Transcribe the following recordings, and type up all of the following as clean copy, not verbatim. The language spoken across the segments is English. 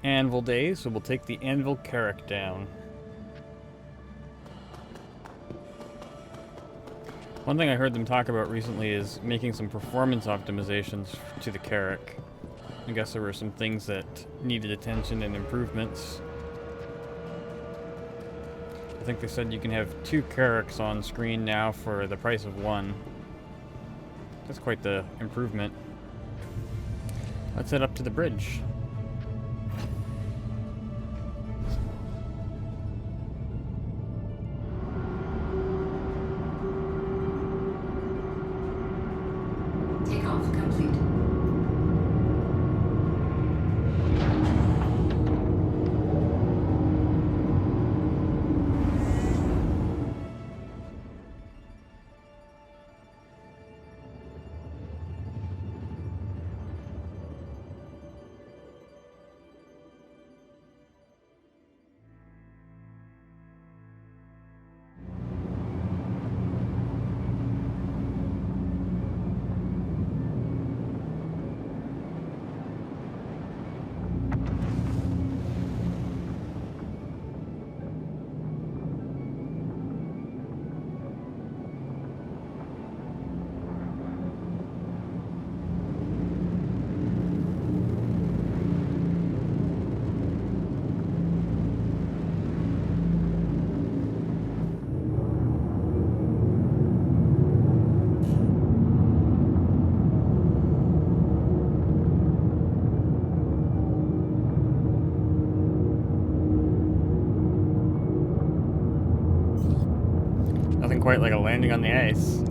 Anvil Day, so we'll take the Anvil Carrick down. One thing I heard them talk about recently is making some performance optimizations to the Carrick. I guess there were some things that needed attention and improvements. I think they said you can have 2 Carricks on screen now for the price of 1. That's quite the improvement. Let's head up to the bridge. Takeoff complete. Nothing quite like a landing on the ice.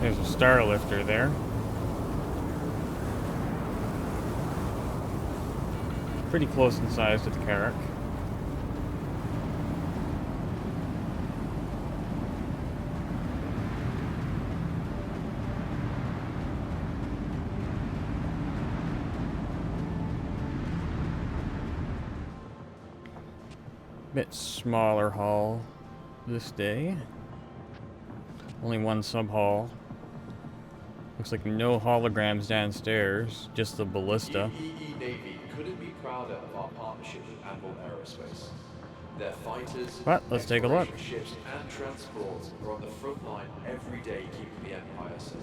There's a star lifter there. Pretty close in size to the Carrick. Bit smaller hull this day. Only 1 sub hull. Looks like no holograms downstairs, just the Ballista. Navy couldn't be prouder of our partnership with Anvil Aerospace. Their fighters, But let's take a look. ships and transports are on the front line every day keeping the Empire safe.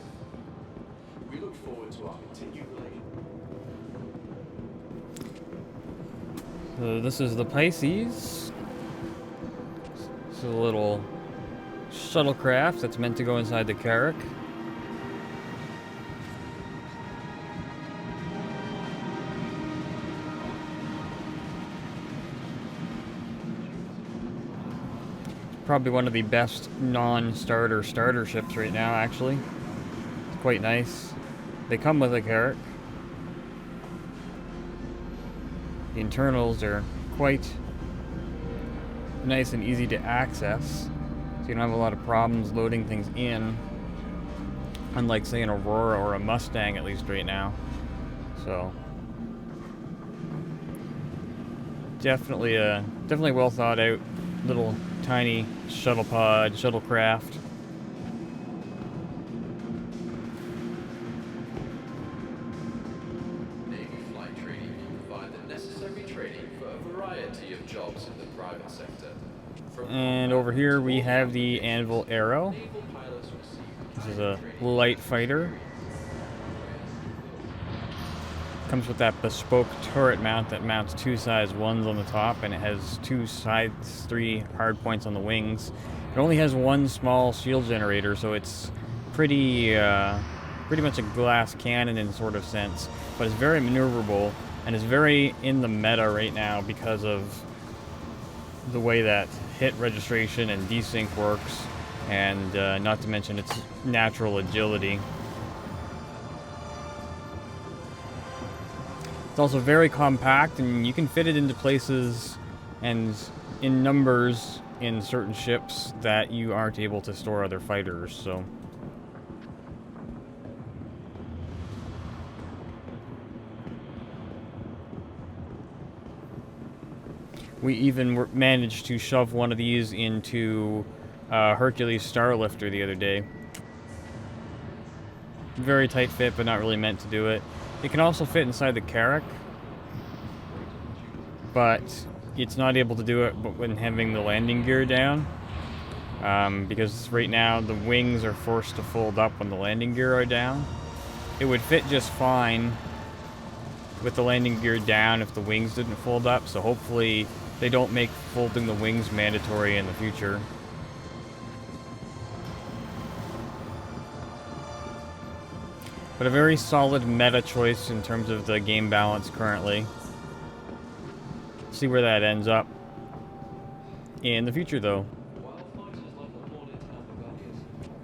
We look forward to our continued relationship. So this is the Pisces. This is a little shuttlecraft that's meant to go inside the Carrick. Probably one of the best non-starter starter ships right now, actually. It's quite nice. They come with a Carrick. The internals are quite nice and easy to access, so you don't have a lot of problems loading things in, unlike say an Aurora or a Mustang, at least right now. So definitely well thought out little tiny shuttlecraft. Navy flight training will provide the necessary training for a variety of jobs in the private sector. And over here we have the Anvil Aero. Naval pilots receive This is a light fighter. Comes with that bespoke turret mount that mounts 2 size 1s on the top, and it has 2 sides 3 hard points on the wings. It only has 1 small shield generator, so it's pretty much a glass cannon in sort of sense, but it's very maneuverable and is very in the meta right now because of the way that hit registration and desync works, and not to mention its natural agility. It's also very compact, and you can fit it into places and in numbers in certain ships that you aren't able to store other fighters, so. We even managed to shove one of these into Hercules Starlifter the other day. Very tight fit, but not really meant to do it. It can also fit inside the Carrick, but it's not able to do it when having the landing gear down. Because right now the wings are forced to fold up when the landing gear are down. It would fit just fine with the landing gear down if the wings didn't fold up, so hopefully they don't make folding the wings mandatory in the future. But a very solid meta choice in terms of the game balance currently. See where that ends up in the future though.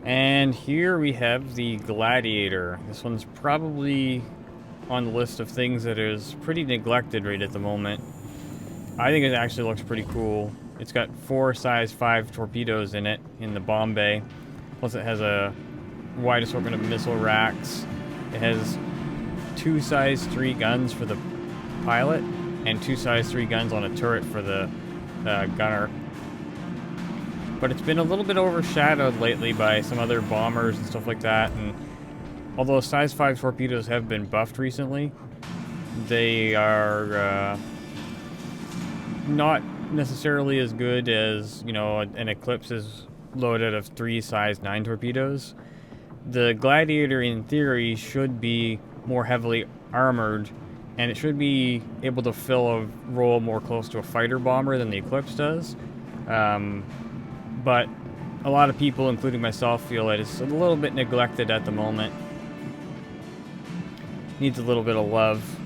And here we have the Gladiator. This one's probably on the list of things that is pretty neglected right at the moment. I think it actually looks pretty cool. It's got 4 size 5 torpedoes in it in the bomb bay. Plus it has a wide assortment of missile racks. It has 2 size 3 guns for the pilot and 2 size 3 guns on a turret for the gunner. But it's been a little bit overshadowed lately by some other bombers and stuff like that. And although size 5 torpedoes have been buffed recently, they are not necessarily as good as, you know, an Eclipse is loaded of 3 size 9 torpedoes. The Gladiator, in theory, should be more heavily armored, and it should be able to fill a role more close to a fighter bomber than the Eclipse does. But a lot of people, including myself, feel that it's a little bit neglected at the moment. Needs a little bit of love.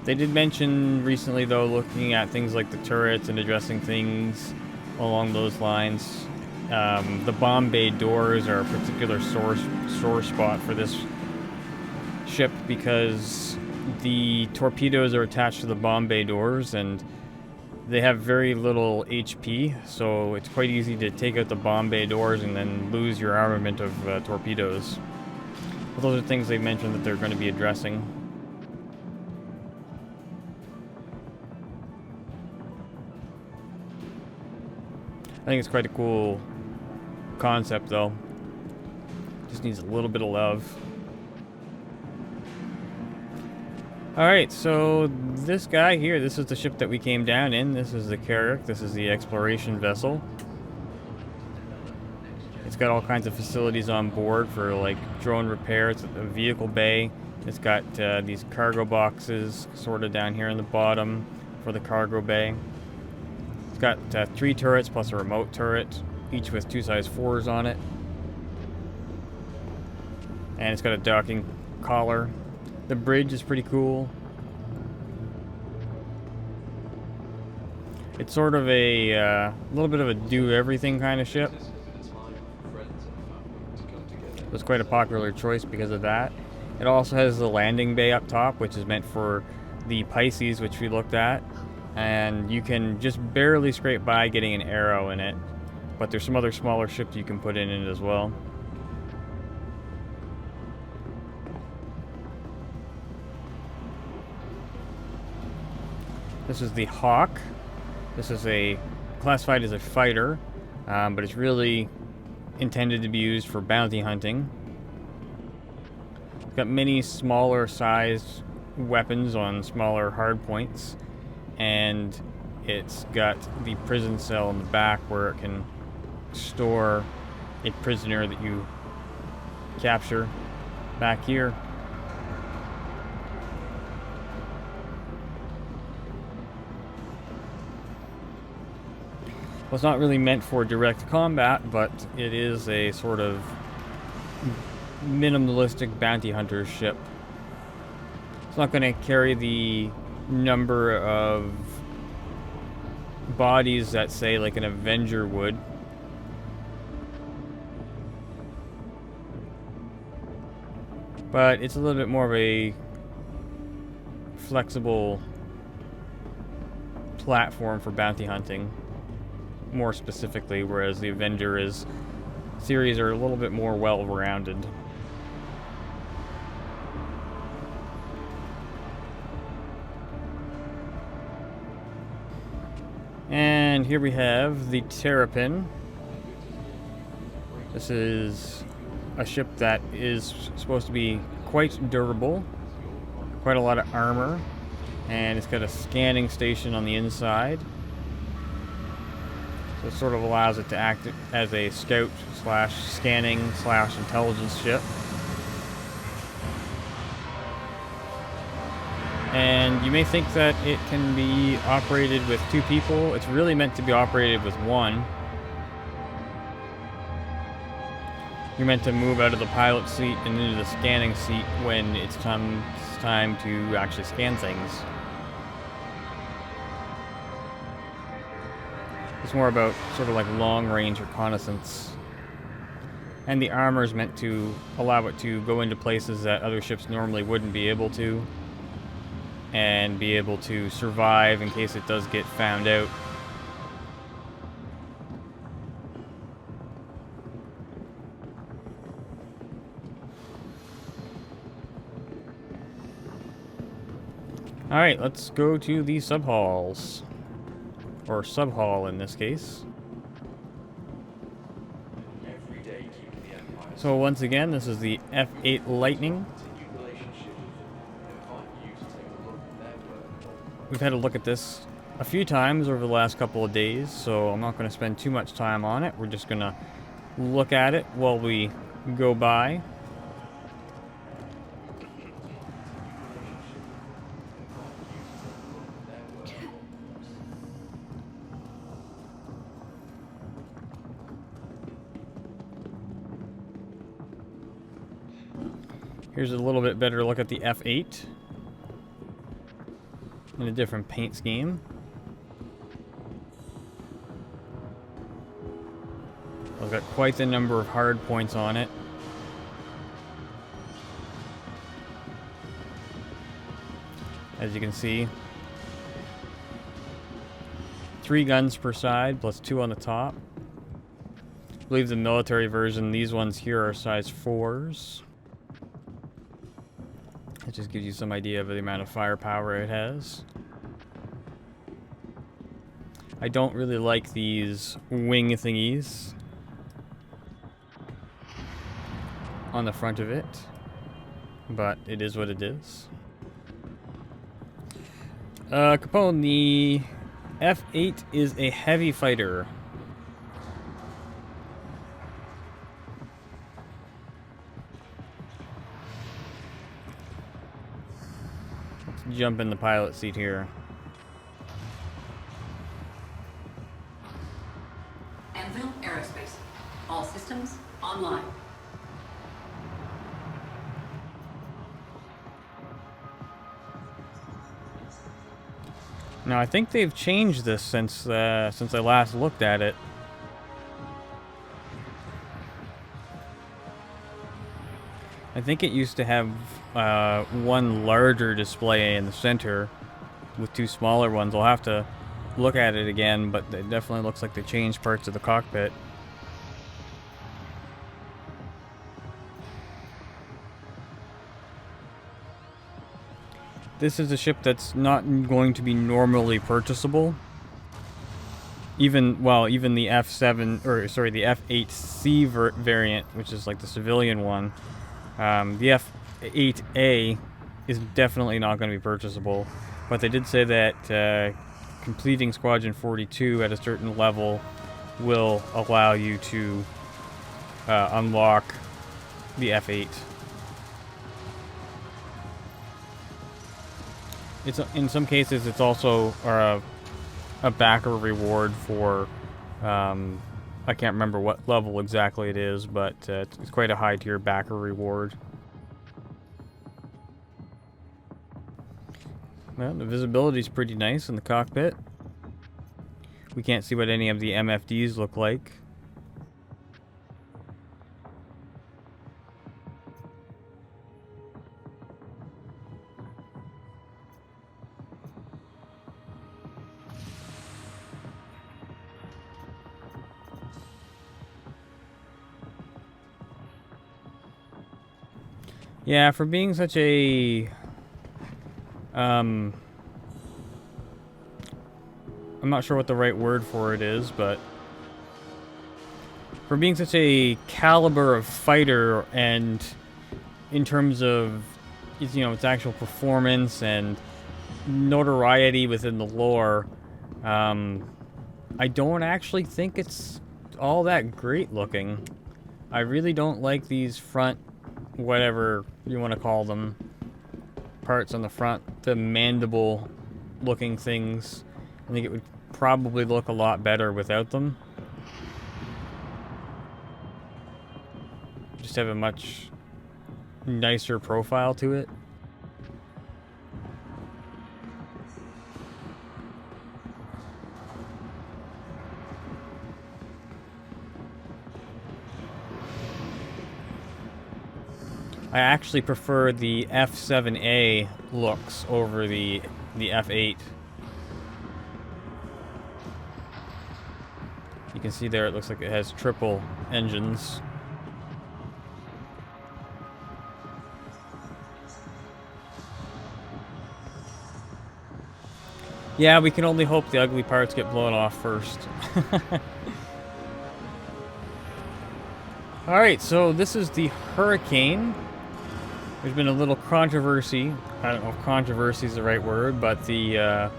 They did mention recently, though, looking at things like the turrets and addressing things along those lines. The bomb bay doors are a particular sore spot for this ship because the torpedoes are attached to the bomb bay doors and they have very little HP, so it's quite easy to take out the bomb bay doors and then lose your armament of torpedoes. But those are things they mentioned that they're going to be addressing. I think it's quite a cool concept, though. Just needs a little bit of love. Alright, so this guy here, this is the ship that we came down in. This is the Carrick. This is the exploration vessel. It's got all kinds of facilities on board for, like, drone repair. It's a vehicle bay. It's got these cargo boxes sort of down here in the bottom for the cargo bay. It's got 3 turrets plus a remote turret, each with 2 size 4s on it. And it's got a docking collar. The bridge is pretty cool. It's sort of a little bit of a do-everything kind of ship. It was quite a popular choice because of that. It also has the landing bay up top, which is meant for the Pisces, which we looked at. And you can just barely scrape by getting an arrow in it. But there's some other smaller ships you can put in it as well. This is the Hawk. This is classified as a fighter, but it's really intended to be used for bounty hunting. It's got many smaller sized weapons on smaller hard points, and it's got the prison cell in the back where it can store a prisoner that you capture back here. Well, it's not really meant for direct combat, but it is a sort of minimalistic bounty hunter ship. It's not going to carry the number of bodies that, say, like an Avenger would. But it's a little bit more of a flexible platform for bounty hunting, more specifically, whereas the Avenger series are a little bit more well-rounded. And here we have the Terrapin. This is a ship that is supposed to be quite durable, quite a lot of armor, and it's got a scanning station on the inside. So it sort of allows it to act as a scout slash scanning slash intelligence ship. And you may think that it can be operated with 2 people. It's really meant to be operated with 1. You're meant to move out of the pilot seat and into the scanning seat when it's time to actually scan things. It's more about sort of like long-range reconnaissance. And the armor is meant to allow it to go into places that other ships normally wouldn't be able to, and be able to survive in case it does get found out. Alright, let's go to the subhalls. Or subhall in this case. So once again, this is the F8 Lightning. We've had a look at this a few times over the last couple of days, so I'm not going to spend too much time on it. We're just going to look at it while we go by. Here's a little bit better look at the F8 in a different paint scheme. I've got quite the number of hard points on it. As you can see, 3 guns per side plus 2 on the top. I believe the military version, these ones here are size 4s. It just gives you some idea of the amount of firepower it has. I don't really like these wing thingies on the front of it, but it is what it is. Capone, the F8 is a heavy fighter. Let's jump in the pilot seat here. Anvil Aerospace. All systems online. Now I think they've changed this since I last looked at it. I think it used to have one larger display in the center with 2 smaller ones. I'll have to look at it again, but it definitely looks like they changed parts of the cockpit. This is a ship that's not going to be normally purchasable. Even the F7, or sorry, the F8C variant, which is like the civilian one, the F8A is definitely not going to be purchasable. But they did say that completing Squadron 42 at a certain level will allow you to unlock the F8. In some cases, it's also a backer reward for, I can't remember what level exactly it is, but it's quite a high tier backer reward. Well, the visibility is pretty nice in the cockpit. We can't see what any of the MFDs look like. Yeah, for being such a I'm not sure what the right word for it is, but for being such a caliber of fighter, and in terms of its actual performance and notoriety within the lore, I don't actually think it's all that great looking. I really don't like these front, whatever you want to call them, parts on the front, the mandible looking things. I think it would probably look a lot better without them. Just have a much nicer profile to it. I actually prefer the F7A looks over the F8. You can see there it looks like it has triple engines. Yeah, we can only hope the ugly parts get blown off first. Alright, so this is the Hurricane. There's been a little controversy. I don't know if controversy is the right word, but the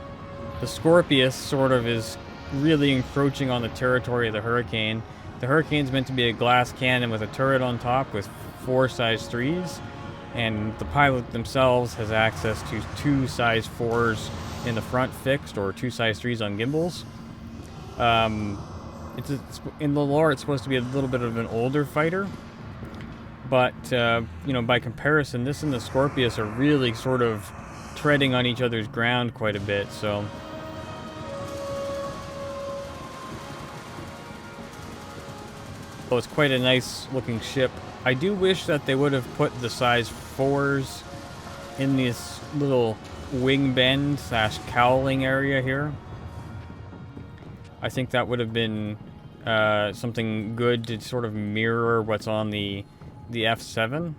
Scorpius sort of is really encroaching on the territory of the Hurricane. The Hurricane's meant to be a glass cannon with a turret on top with 4 size 3s, and the pilot themselves has access to 2 size 4s in the front fixed, or 2 size 3s on gimbals. It's in the lore, it's supposed to be a little bit of an older fighter, but by comparison, this and the Scorpius are really sort of treading on each other's ground quite a bit. So it's quite a nice looking ship. I do wish that they would have put the size 4s in this little wing bend / cowling area here. I think that would have been something good to sort of mirror what's on the F7,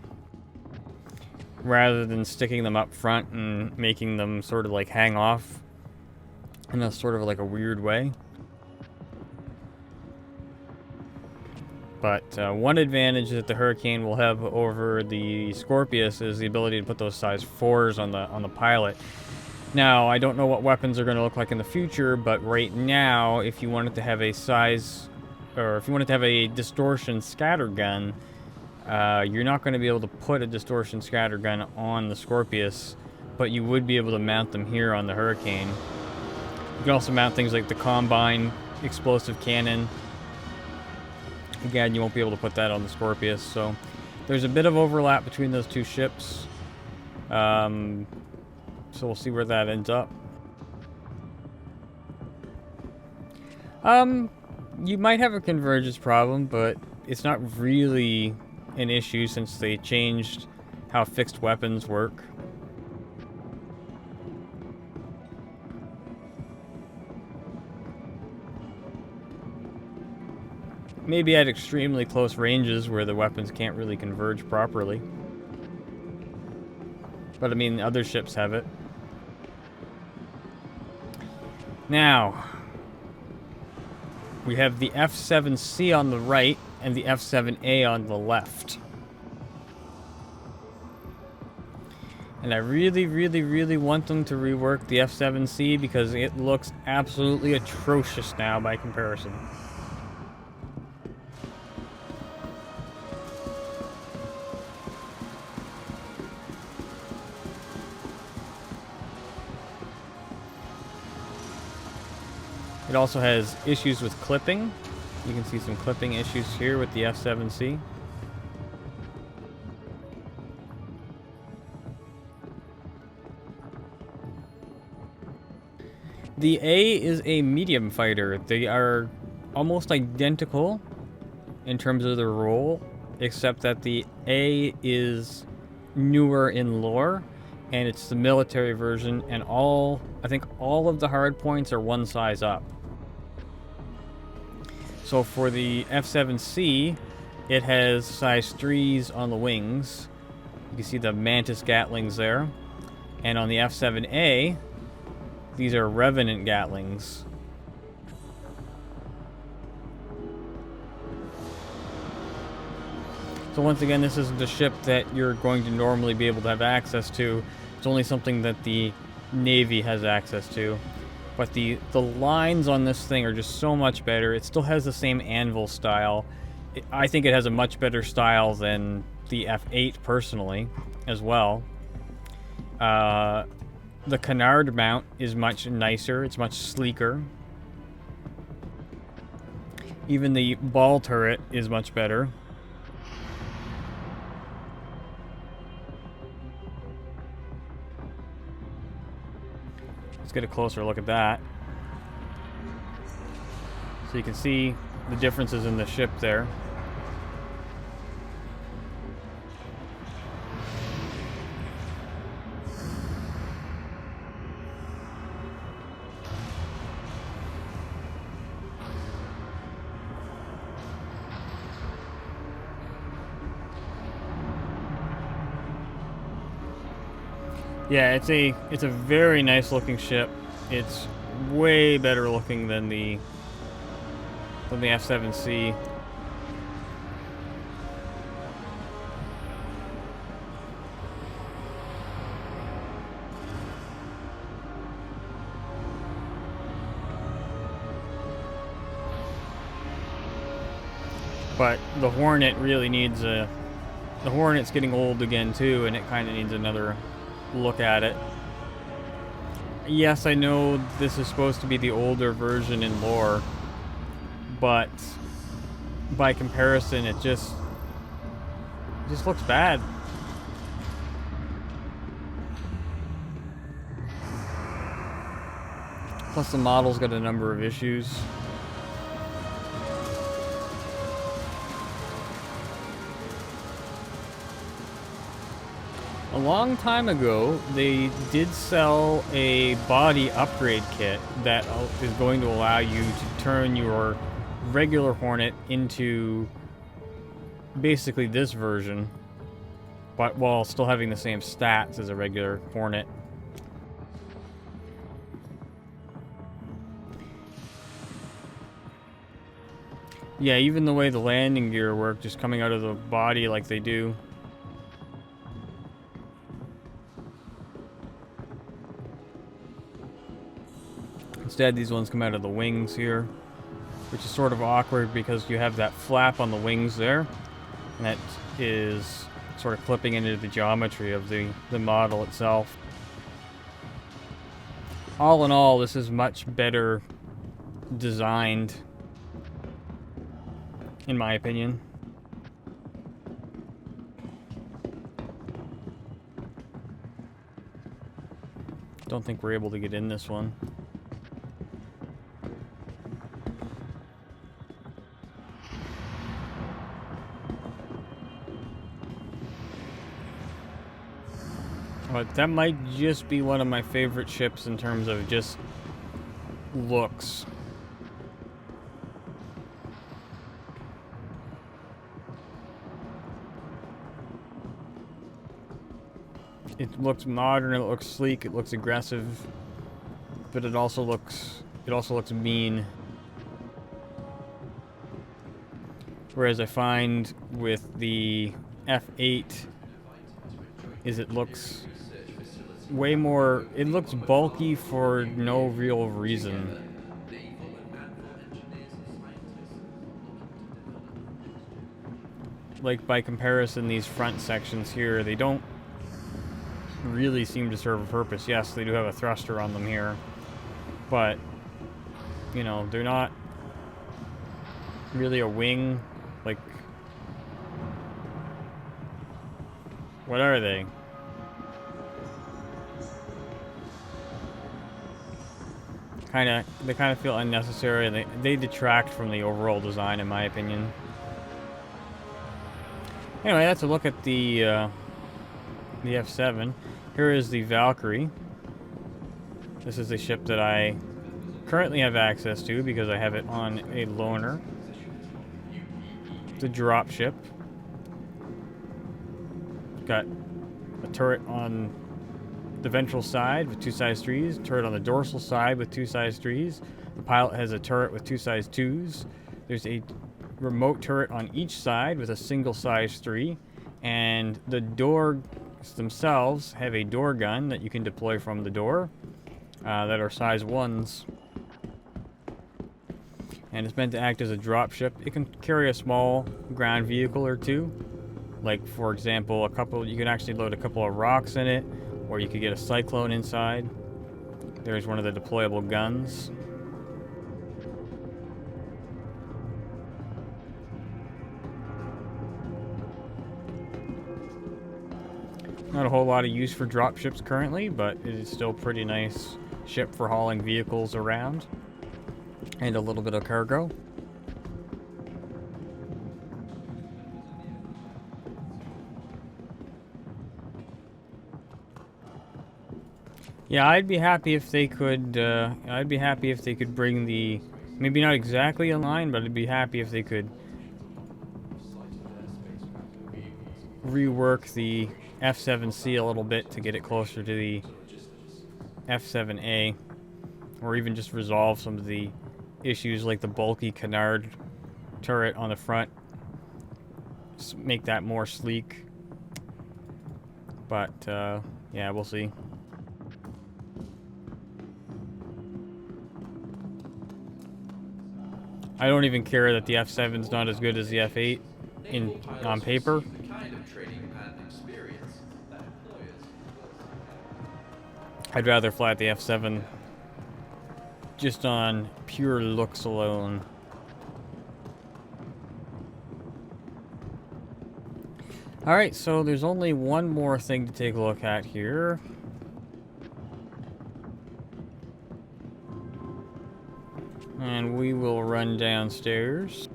rather than sticking them up front and making them sort of like hang off in a sort of like a weird way. But one advantage that the Hurricane will have over the Scorpius is the ability to put those size 4s on the pilot. Now, I don't know what weapons are going to look like in the future, but right now, if you wanted to have a distortion scatter gun, you're not going to be able to put a distortion scatter gun on the Scorpius, but you would be able to mount them here on the Hurricane. You can also mount things like the Combine explosive cannon. Again, you won't be able to put that on the Scorpius, so there's a bit of overlap between those two ships. So we'll see where that ends up. You might have a convergence problem, but it's not really an issue since they changed how fixed weapons work. Maybe at extremely close ranges where the weapons can't really converge properly. But I mean, other ships have it. Now, we have the F7C on the right and the F7A on the left. And I really, really, really want them to rework the F7C because it looks absolutely atrocious now by comparison. It also has issues with clipping. You can see some clipping issues here with the F7C. The A is a medium fighter. They are almost identical in terms of their role, except that the A is newer in lore, and it's the military version, and I think all of the hard points are 1 size up. So for the F7C, it has size 3s on the wings. You can see the Mantis Gatlings there. And on the F7A, these are Revenant Gatlings. So once again, this isn't a ship that you're going to normally be able to have access to. It's only something that the Navy has access to. But the lines on this thing are just so much better. It still has the same Anvil style. I think it has a much better style than the F8 personally, as well. The canard mount is much nicer. It's much sleeker. Even the ball turret is much better. Let's get a closer look at that. So you can see the differences in the ship there. Yeah, it's a very nice looking ship. It's way better looking than the F7C. But the Hornet really needs the Hornet's getting old again too, and it kind of needs another look at it. Yes, I know this is supposed to be the older version in lore, but by comparison, it just looks bad. Plus, the model's got a number of issues. A long time ago, they did sell a body upgrade kit that is going to allow you to turn your regular Hornet into basically this version, but while still having the same stats as a regular Hornet. Yeah, even the way the landing gear work, just coming out of the body like they do. Instead, these ones come out of the wings here, which is sort of awkward because you have that flap on the wings there, and that is sort of clipping into the geometry of the model itself. All in all, this is much better designed, in my opinion. Don't think we're able to get in this one. But that might just be one of my favorite ships in terms of just looks. It looks modern, it looks sleek, it looks aggressive, but it also looks mean. Whereas I find with the F8 is it looks way more, it looks bulky for no real reason. Like by comparison, these front sections here, they don't really seem to serve a purpose. Yes, they do have a thruster on them here, but you know, they're not really a wing. Like, what are they? They kind of feel unnecessary, and they detract from the overall design, in my opinion. Anyway, that's a look at the F7. Here is the Valkyrie. This is the ship that I currently have access to because I have it on a loaner. The dropship. Got a turret on the ventral side with 2 size 3s, turret on the dorsal side with 2 size 3s. The pilot has a turret with 2 size 2s. There's a remote turret on each side with a single size 3, and the doors themselves have a door gun that you can deploy from the door that are size 1s. And it's meant to act as a dropship. It can carry a small ground vehicle or two. Like, for example, you can actually load a couple of rocks in it, or you could get a cyclone inside. There's one of the deployable guns. Not a whole lot of use for dropships currently, but it is still a pretty nice ship for hauling vehicles around. And a little bit of cargo. Yeah, I'd be happy if they could. I'd be happy if they could bring the, maybe not exactly in line, but I'd be happy if they could rework the F7C a little bit to get it closer to the F7A, or even just resolve some of the issues like the bulky canard turret on the front. Make that more sleek. But yeah, we'll see. I don't even care that the F7's not as good as the F8 on paper. I'd rather fly at the F7 just on pure looks alone. Alright, so there's only one more thing to take a look at here. And we will run downstairs.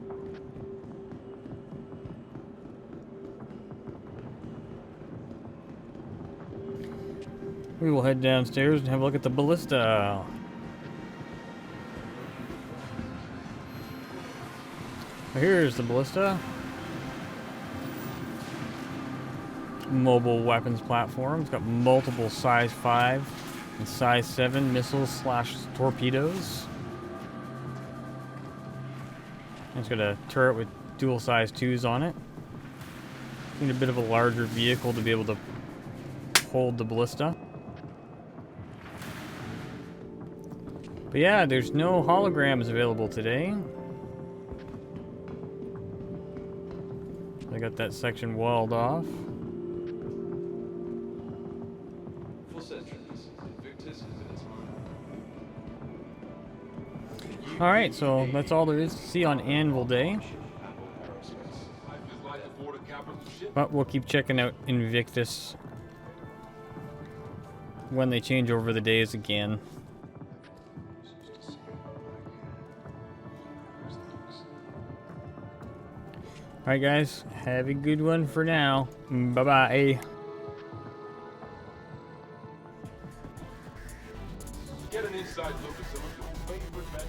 We will head downstairs and have a look at the Ballista. Here's the Ballista. Mobile weapons platform. It's got multiple size 5 and size 7 missiles / torpedoes. It's got a turret with dual size 2s on it. Need a bit of a larger vehicle to be able to hold the Ballista. But yeah, there's no holograms available today. I got that section walled off. Alright, so that's all there is to see on Anvil Day. But we'll keep checking out Invictus when they change over the days again. Alright guys, have a good one for now. Bye-bye. Get an inside look at some of your favorite magic.